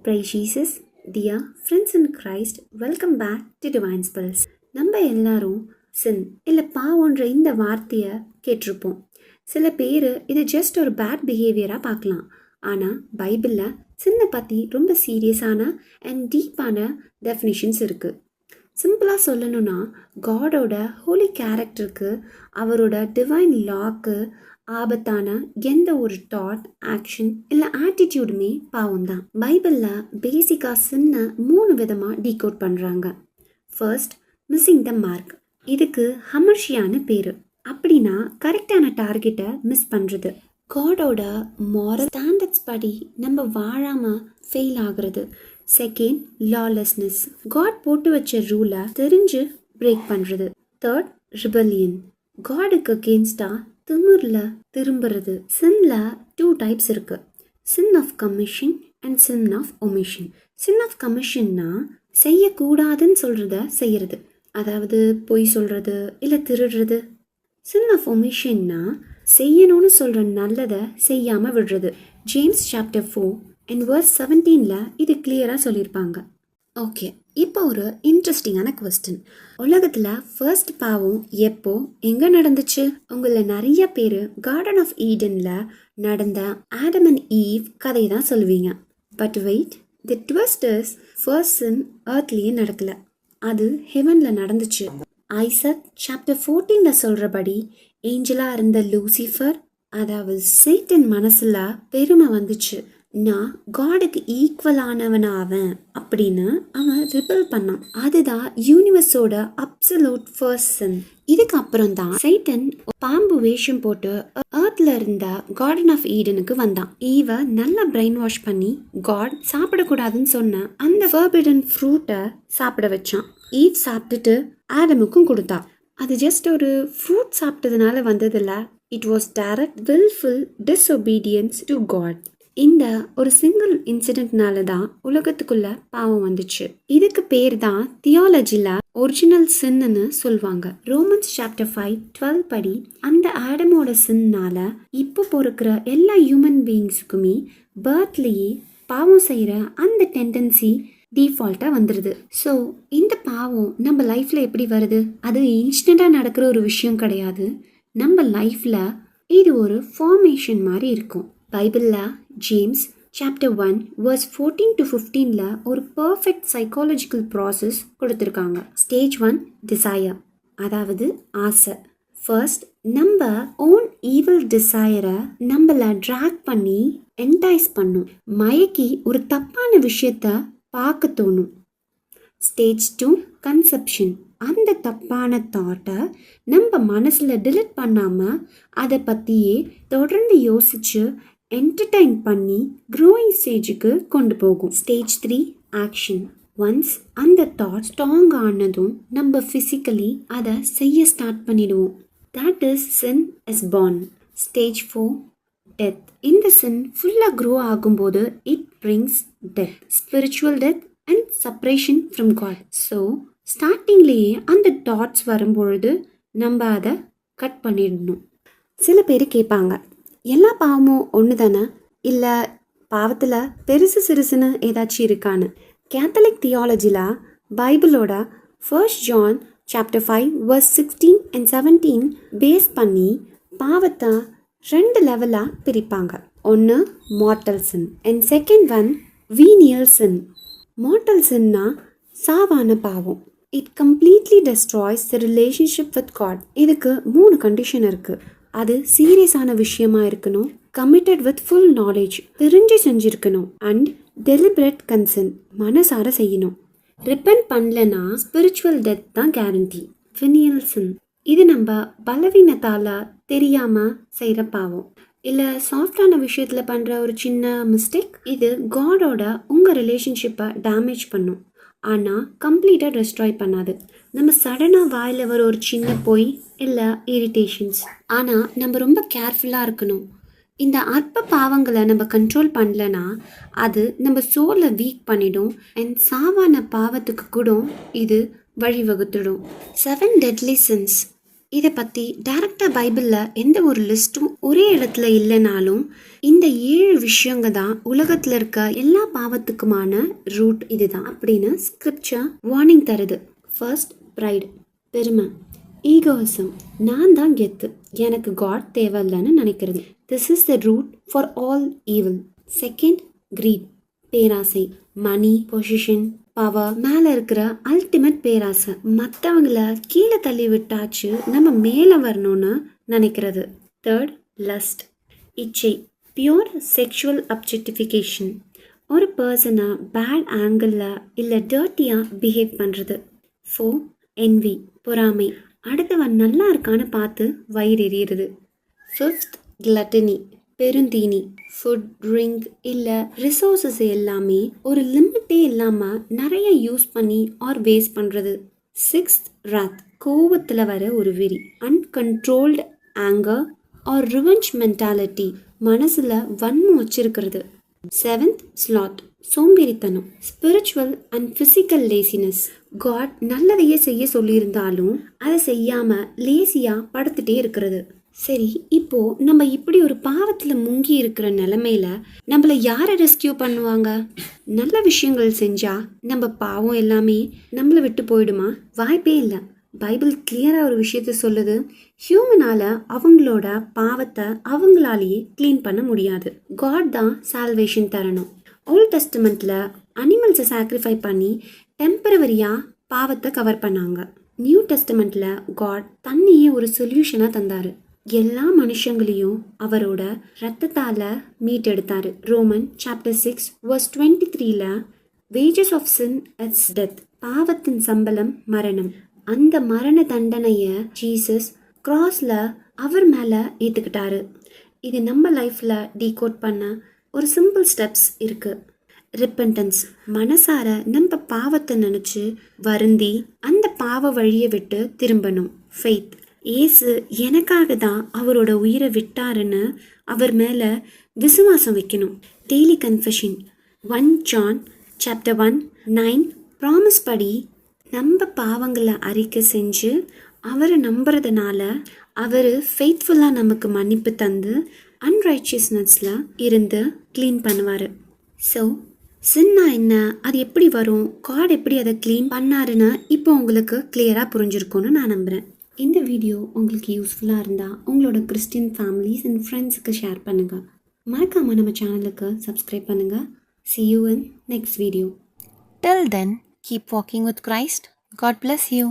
Praise Jesus, dear friends in Christ, welcome back to Divine Spells. நம்ம எல்லாரும் சின் இல்லை பாவன்ற இந்த வார்த்தையை கேட்டிருப்போம். சில பேர் இது ஜஸ்ட் ஒரு பேட் பிஹேவியராக பார்க்கலாம். ஆனால் பைபிளில் சின்னை பற்றி ரொம்ப சீரியஸான அண்ட் டீப்பான டெஃபினிஷன்ஸ் இருக்குது. சிம்பிளாக சொல்லணும்னா காடோட ஹோலி கேரக்டருக்கு, அவரோட டிவைன் லாக்கு ஆபத்தான எந்த ஒரு தாட், ஆக்ஷன் இல்லை ஆட்டிடியூடுமே பாவம் தான். பைபிளில் பேசிக்காக சின்ன 3 விதமாக டீகோட் பண்ணுறாங்க. First, missing the mark. இதுக்கு ஹமர்ஷியான பேர். அப்படின்னா கரெக்டான டார்கெட்டை மிஸ் பண்ணுறது. காடோட மாரல் ஸ்டாண்டர்ட்ஸ் படி நம்ம வாழாமல் ஃபெயில் ஆகுறது. Second, lawlessness. காட் போட்டு வச்ச ரூலை தெரிஞ்சு பிரேக் பண்ணுறது. Third, rebellion. காடுக்கு அகேன்ஸ்டாக திமிரில் திரும்புறது. சின்ல 2 டைப்ஸ் இருக்குது. Sin of commission and sin of omission. Sin of கமிஷன்னா செய்யக்கூடாதுன்னு சொல்கிறத செய்கிறது, அதாவது பொய் சொல்கிறது இல்லை திருடுறது. சின் ஆஃப் ஒமிஷன்னா செய்யணும்னு சொல்கிற நல்லதை செய்யாமல் விடுறது. ஜேம்ஸ் சாப்டர் 4 and verse 17 இது கிளியராக சொல்லியிருப்பாங்க. ஓகே, இப்போ ஒரு இன்ட்ரெஸ்டிங்கான கொஸ்டின். உலகத்தில் ஃபர்ஸ்ட் பாவம் எப்போ எங்கே நடந்துச்சு? உங்களில் நிறைய பேர் கார்டன் ஆஃப் ஈடனில் நடந்த ஆடம் அண்ட் ஈவ் கதையை தான் சொல்லுவீங்க. But wait, the twist is first sin எர்த்லேயே நடக்கல, அது ஹெவனில் நடந்துச்சு. ஐசக் சாப்டர் 14 சொல்கிறபடி ஏஞ்சலாக இருந்த லூசிஃபர், அதாவது சேட்டன் மனசில் பெருமை வந்துச்சு. நான் காடுக்கு ஈக்குவலானவனாவன் அப்படின்னு அவன் ரிபல் பண்ணான். அதுதான் யூனிவர்ஸோட அப்சல்யூட் ஃபர்ஸ்ட் சின். இதுக்கப்புறம் தான் சைட்டன் பாம்பு வேஷம் போட்டு எர்த்ல இருந்த கார்டன் ஆஃப் ஈடனுக்கு வந்தான். ஈவ நல்லா பிரெயின் வாஷ் பண்ணி காட் சாப்பிடக்கூடாதுன்னு சொன்ன அந்த ஃபர்பிடன் ஃப்ரூட்டை சாப்பிட வச்சான். ஈவ் சாப்பிட்டுட்டு ஆடமுக்கும் கொடுத்தா. அது ஜஸ்ட் ஒரு ஃப்ரூட் சாப்பிட்டதுனால வந்ததில்ல. It was direct wilful disobedience to God. இந்த ஒரு சிங்கிள் இன்சிடென்ட்னால தான் உலகத்துக்குள்ள பாவம் வந்துச்சு. இதுக்கு பேர் தான் தியாலஜில ஒரிஜினல் சின்னு சொல்லுவாங்க. ரோமன்ஸ் சாப்டர் 5:12 படி அந்த ஆடமோட சின்னால இப்போ பொறுக்கிற எல்லா ஹியூமன் பீயிங்ஸுக்குமே பர்த்லேயே பாவம் செய்கிற அந்த டெண்டன்சி டிஃபால்ட்டாக வந்துடுது. ஸோ இந்த பாவம் நம்ம லைஃப்பில் எப்படி வருது? அது இன்ஸ்டண்ட்டாக நடக்கிற ஒரு விஷயம் கிடையாது. நம்ம லைஃப்பில் இது ஒரு ஃபார்மேஷன் மாதிரி இருக்கும். பைபிளில் ஜேம்ஸ் சாப்டர் 1 verse 14 to 15 ஒரு பர்ஃபெக்ட் சைக்காலஜிக்கல் ப்ராசஸ் கொடுத்துருக்காங்க. ஸ்டேஜ் 1, டிசையர், அதாவது ஆசை. ஃபர்ஸ்ட், நம்ம ஓன் ஈவில் டிசையரை நம்மளை ட்ராக் பண்ணி என்டைஸ் பண்ணும், மயக்கி ஒரு தப்பான விஷயத்த பார்க்க தோணும். Stage 2, conception. அந்த தப்பான தாட்டை நம்ம மனசில் டிலீட் பண்ணாமல் அதை பற்றியே தொடர்ந்து யோசித்து என்டர்டைன் பண்ணி க்ரோயிங் ஸ்டேஜுக்கு கொண்டு போகும். Stage 3, action. ஒன்ஸ் அந்த தாட் ஸ்ட்ராங் ஆனதும் நம்ம ஃபிசிக்கலி அதை செய்ய ஸ்டார்ட் பண்ணிடுவோம். That is sin is born. Stage 4, death. இந்த சின் ஃபுல்லாக க்ரோ ஆகும்போது it brings death, spiritual death and separation from God. So ஸ்டார்டிங்லேயே அந்த தாட்ஸ் வரும்பொழுது நம்ம அதை கட் பண்ணிடணும். சில பேர் கேட்பாங்க, எல்லா பாவமும் ஒன்று தானே, இல்லை பாவத்தில் பெருசு சிறுசுன்னு ஏதாச்சும் இருக்கான்னு. கேத்தலிக் தியாலஜியில் பைபிளோட 1 John chapter 5 verse 16 and 17 base பண்ணி பாவத்தை 2 லெவலாக பிரிப்பாங்க. ஒன்று mortal sin and second one venial sin. Mortal சின்னா சாவான பாவம். It completely destroys the relationship with God. இதுக்கு 3 கண்டிஷன் இருக்குது. அது சீரியஸான விஷயமா இருக்கணும், கமிட்டட் வித் ஃபுல் நாலேஜ், தெரிஞ்சு செஞ்சுருக்கணும், அண்ட் டெலிபரேட் கன்சென்ட், மனசார செய்யணும். ரிப்பென்ட் பண்ணலன்னா ஸ்பிரிச்சுவல் டெத் தான் கேரண்டி. வினியல் சின், இது நம்ம பலவீனத்தால் தெரியாமல் செய்கிற பாவம், இல்லை சாஃப்டான விஷயத்தில் பண்ணுற ஒரு சின்ன மிஸ்டேக். இது காடோட உங்கள் ரிலேஷன்ஷிப்பை டேமேஜ் பண்ணும், ஆனால் கம்ப்ளீட்டாக டெஸ்ட்ராய் பண்ணாது. நம்ம சடனாக வாயில் வர ஒரு சின்ன பொய் இல்லை இரிட்டேஷன்ஸ். ஆனால் நம்ம ரொம்ப கேர்ஃபுல்லாக இருக்கணும். இந்த அற்ப பாவங்களை நம்ம கண்ட்ரோல் பண்ணலன்னா அது நம்ம சோலை வீக் பண்ணிடும் அண்ட் சாவான பாவத்துக்கு கூட இது வழிவகுத்துடும். 7 deadly sins. இதை பற்றி டைரக்டாக பைபிளில் எந்த ஒரு லிஸ்ட்டும் ஒரே இடத்துல இல்லைனாலும் இந்த 7 விஷயங்க தான் உலகத்தில் இருக்க எல்லா பாவத்துக்குமான ரூட் இதுதான் அப்படின்னு ஸ்கிரிப்சர் வார்னிங் தருது. ஃபர்ஸ்ட், ப்ரைடு, பெருமை, ஈகோயிசம், நான் தான் கெத்து, எனக்கு காட் தேவையில்லைன்னு நினைக்கிறது. This is the root for all evil. Second, greed, பேராசை, மணி, பொசிஷன், பவர், மேலே இருக்கிற அல்டிமேட் பேராசை, மற்றவங்கள கீழே தள்ளி விட்டாச்சு நம்ம மேலே வரணும்னு நினைக்கிறது. தேர்ட், லஸ்ட், இச்சை, பியூர் செக்ஷுவல் அப்ஜெக்டிஃபிகேஷன், ஒரு பர்சனை பேட் ஆங்கிளில் இல்லை டர்ட்டியாக பிஹேவ் பண்ணுறது. ஃபோர், என்வி, பொறாமை, அடுத்தவன் நல்லா இருக்கான்னு பார்த்து வயிறு எறிகிறது. ஃபிஃப்த், கிளட்டனி, பெருந்தீனி, ஃபுட், ட்ரிங்க் இல்லை ரிசோர்ஸஸ் எல்லாமே ஒரு லிமிட்டே இல்லாமல் நிறைய யூஸ் பண்ணி ஆர் வேஸ்ட் பண்ணுறது. சிக்ஸ்த், ராத், கோவத்தில் வர ஒரு வெறி, uncontrolled anger or revenge mentality, மனசில் வன்மம் வச்சிருக்கிறது. செவன்த், ஸ்லாத், சோம்பேறித்தனம், spiritual and physical laziness, God நல்லதையே செய்ய சொல்லியிருந்தாலும் அதை செய்யாமல் லேசியாக படுத்துட்டே இருக்கிறது. சரி, இப்போ நம்ம இப்படி ஒரு பாவத்தில் முங்கி இருக்கிற நிலைமையில நம்மளை யாரை ரெஸ்கியூ பண்ணுவாங்க? நல்ல விஷயங்கள் செஞ்சா நம்ம பாவம் எல்லாமே நம்மளை விட்டு போயிடுமா? வாய்ப்பே இல்லை. பைபிள் கிளியராக ஒரு விஷயத்த சொல்லுது, ஹியூமனால அவங்களோட பாவத்தை அவங்களாலேயே க்ளீன் பண்ண முடியாது. காட் தான் சால்வேஷன் தரணும். ஓல்ட் டெஸ்டமெண்ட்டில் அனிமல்ஸை சாக்ரிஃபை பண்ணி டெம்பரவரியாக பாவத்தை கவர் பண்ணாங்க. நியூ டெஸ்டமெண்ட்டில் காட் தண்ணியே ஒரு சொல்யூஷனாக தந்தார். எல்லா மனுஷங்களையும் அவரோட ரத்தத்தால் மீட்டெடுத்தார். Roman chapter 6 verse 23 wages of sin is death, பாவத்தின் சம்பளம் மரணம். அந்த மரண தண்டனையை ஜீசஸ் கிராஸில் அவர் மேலே ஏற்றுக்கிட்டாரு. இது நம்ம லைஃப்பில் டீகோட் பண்ண ஒரு சிம்பிள் ஸ்டெப்ஸ் இருக்குது. ரிப்பன்டன்ஸ், மனசார நம்ம பாவத்தை நினச்சி வருந்தி அந்த பாவ வழியை விட்டு திரும்பணும். ஃபெய்த், ஏசு எனக்காக தான் அவரோட உயிரை விட்டாருன்னு அவர் மேலே விசுவாசம் வைக்கணும். Daily confession, 1 John chapter 1:9 promise படி நம்ம பாவங்களை அறிக்கை செஞ்சு அவரை நம்புறதுனால அவர் ஃபெய்த்ஃபுல்லாக நமக்கு மன்னிப்பு தந்து அன்ரைச்சியஸ்னஸில் இருந்து க்ளீன் பண்ணுவார். ஸோ சின்னா என்ன, அது எப்படி வரும், காட் எப்படி அதை க்ளீன் பண்ணாருன்னு இப்போ உங்களுக்கு கிளியராக புரிஞ்சிருக்கும்னு நான் நம்புகிறேன். இந்த வீடியோ உங்களுக்கு யூஸ்ஃபுல்லாக இருந்தால் உங்களோட கிறிஸ்டியன் ஃபேமிலிஸ் அண்ட் ஃப்ரெண்ட்ஸுக்கு ஷேர் பண்ணுங்கள். மறக்காமல் நம்ம சேனலுக்கு சப்ஸ்கிரைப் பண்ணுங்கள். See you in next video. Till then, keep walking with Christ. God bless you.